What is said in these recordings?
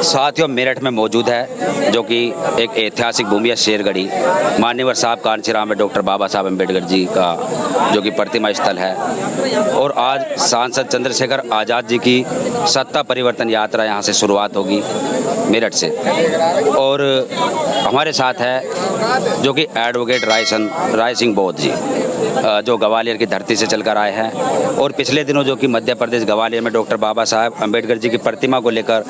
साथियों मेरठ में मौजूद है, जो कि एक ऐतिहासिक भूमि है शेरगढ़ी। मान्यवर साहब कांचीराम में डॉक्टर बाबा साहब अम्बेडकर जी का जो कि प्रतिमा स्थल है। और आज सांसद चंद्रशेखर आज़ाद जी की सत्ता परिवर्तन यात्रा यहाँ से शुरुआत होगी मेरठ से। और हमारे साथ है जो कि एडवोकेट राय सिंह बौद्ध जी, जो ग्वालियर की धरती से चलकर आए हैं। और पिछले दिनों जो कि मध्य प्रदेश ग्वालियर में डॉक्टर बाबा साहब अम्बेडकर जी की प्रतिमा को लेकर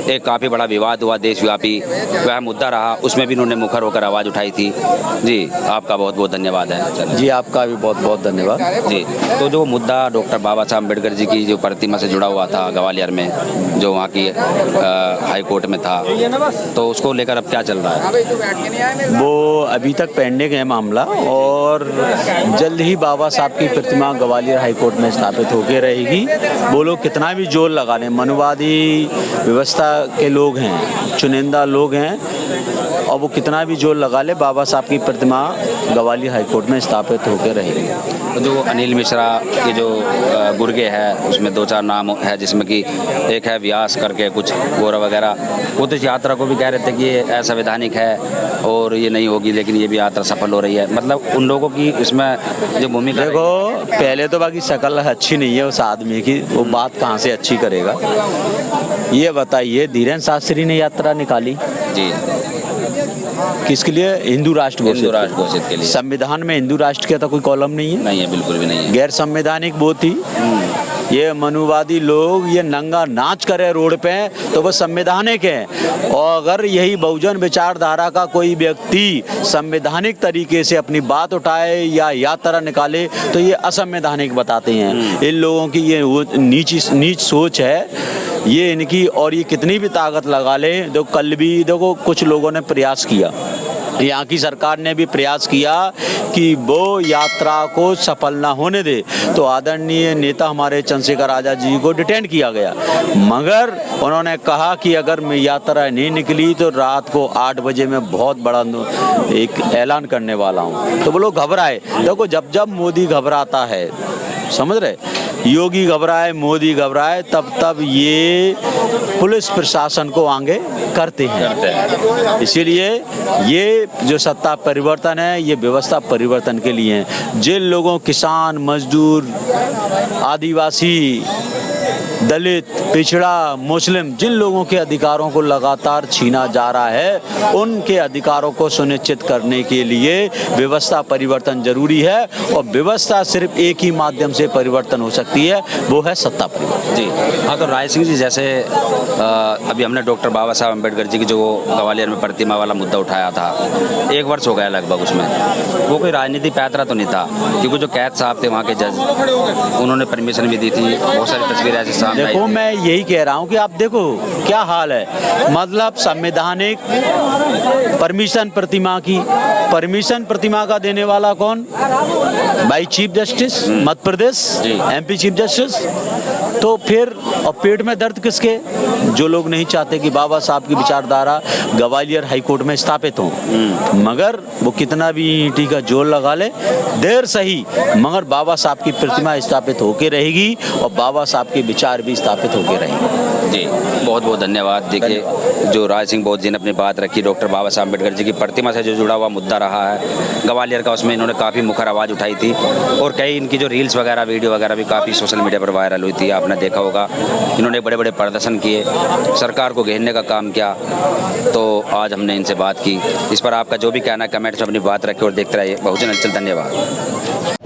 एक काफ़ी बड़ा विवाद हुआ, देशव्यापी वह मुद्दा रहा, उसमें भी उन्होंने मुखर होकर आवाज़ उठाई थी। जी आपका बहुत बहुत धन्यवाद है। जी आपका भी बहुत बहुत धन्यवाद। जी तो जो मुद्दा डॉक्टर बाबा साहब अम्बेडकर जी की जो प्रतिमा से जुड़ा हुआ था ग्वालियर में, जो वहाँ की हाई कोर्ट में था, तो उसको लेकर अब क्या चल रहा है? वो अभी तक पेंडिंग है मामला, और जल्द ही बाबा साहब की प्रतिमा ग्वालियर हाई कोर्ट में स्थापित होकर रहेगी। वो लोग कितना भी जोर लगा लें, मनुवादी व्यवस्था के लोग हैं, चुनिंदा लोग हैं, और वो कितना भी जोर लगा ले, बाबा साहब की प्रतिमा ग्वालियर हाई कोर्ट में स्थापित होकर रहेगी। तो जो अनिल मिश्रा की जो गुर्गे है, उसमें दो चार नाम है, जिसमें कि एक है व्यास करके कुछ गोरा वगैरह, वो तो इस यात्रा को भी कह रहे थे कि ये असंवैधानिक है और ये नहीं होगी, लेकिन ये भी यात्रा सफल हो रही है। मतलब उन लोगों की इसमें जो भूमिका, देखो पहले तो बाकी शक्ल अच्छी नहीं है उस आदमी की, वो बात कहाँ से अच्छी करेगा। ये बताइए, धीरेन्द्र शास्त्री ने यात्रा निकाली जी किसके लिए? हिंदू राष्ट्र घोषित के लिए। संविधान में हिंदू राष्ट्र का तो कोई कॉलम नहीं है। नहीं है, बिल्कुल भी नहीं है। गैर संवैधानिक वो थी। ये मनुवादी लोग ये नंगा नाच करे रोड पे, तो वो संवैधानिक है। और अगर यही बहुजन विचारधारा का कोई व्यक्ति संवैधानिक तरीके से अपनी बात उठाए या यात्रा निकाले, तो ये असंवैधानिक बताते हैं। इन लोगों की ये नीच सोच है ये इनकी। और ये कितनी भी ताकत लगा ले, तो कल भी देखो कुछ लोगों ने प्रयास किया, यहाँ की सरकार ने भी प्रयास किया कि वो यात्रा को सफल ना होने दे, तो आदरणीय नेता हमारे चंद्रशेखर आज़ाद जी को डिटेन किया गया। मगर उन्होंने कहा कि अगर मैं यात्रा नहीं निकली तो रात को 8 बजे में बहुत बड़ा एक ऐलान करने वाला हूँ। तो वो लोग घबराए। देखो जब जब मोदी घबराता है, समझ रहे, योगी घबराए, मोदी घबराए, तब ये पुलिस प्रशासन को आगे करते हैं। इसीलिए ये जो सत्ता परिवर्तन है, ये व्यवस्था परिवर्तन के लिए है। जिन लोगों, किसान, मजदूर, आदिवासी, दलित, पिछड़ा, मुस्लिम, जिन लोगों के अधिकारों को लगातार छीना जा रहा है, उनके अधिकारों को सुनिश्चित करने के लिए व्यवस्था परिवर्तन जरूरी है। और व्यवस्था सिर्फ एक ही माध्यम से परिवर्तन हो सकती है, वो है सत्ता परिवर्तन। जी हाँ, तो राय सिंह जी, जैसे अभी हमने डॉक्टर बाबा साहब अम्बेडकर जी की जो ग्वालियर में प्रतिमा वाला मुद्दा उठाया था, 1 वर्ष हो गया लगभग, उसमें वो कोई राजनीति पैतरा तो नहीं था, क्योंकि जो कैद साहब थे वहाँ के जज, उन्होंने परमिशन भी दी थी। बहुत सारी तस्वीरें ऐसी सामने देखो, मैं यही कह रहा हूँ कि आप देखो क्या हाल है। मतलब संवैधानिक परमिशन प्रतिमा का देने वाला कौन? भाई chief justice Madhya Pradesh, MP chief justice. तो फिर और पेट में दर्द किसके? जो लोग नहीं चाहते कि बाबा साहब की विचारधारा ग्वालियर हाई कोर्ट में स्थापित हो। मगर वो कितना भी ईंटी का जोर लगा ले, देर सही मगर बाबा साहब की प्रतिमा स्थापित होके रहेगी, और बाबा साहब के विचार भी स्थापित होके रहेंगे। जी बहुत बहुत धन्यवाद। देखिए, जो राय सिंह बौद्ध जी ने अपनी बात रखी, डॉक्टर बाबा साहब अम्बेडकर जी की प्रतिमा से जो जुड़ा हुआ मुद्दा रहा है ग्वालियर का, उसमें इन्होंने काफ़ी मुखर आवाज़ उठाई थी। और कई इनकी जो रील्स वगैरह, वीडियो वगैरह भी काफ़ी सोशल मीडिया पर वायरल हुई थी, आपने देखा होगा। इन्होंने बड़े बड़े प्रदर्शन किए, सरकार को घेरने का काम किया। तो आज हमने इनसे बात की। इस पर आपका जो भी कहना है, कमेंट्स में अपनी बात रखें और देखते रहिए बहुजन हलचल। धन्यवाद।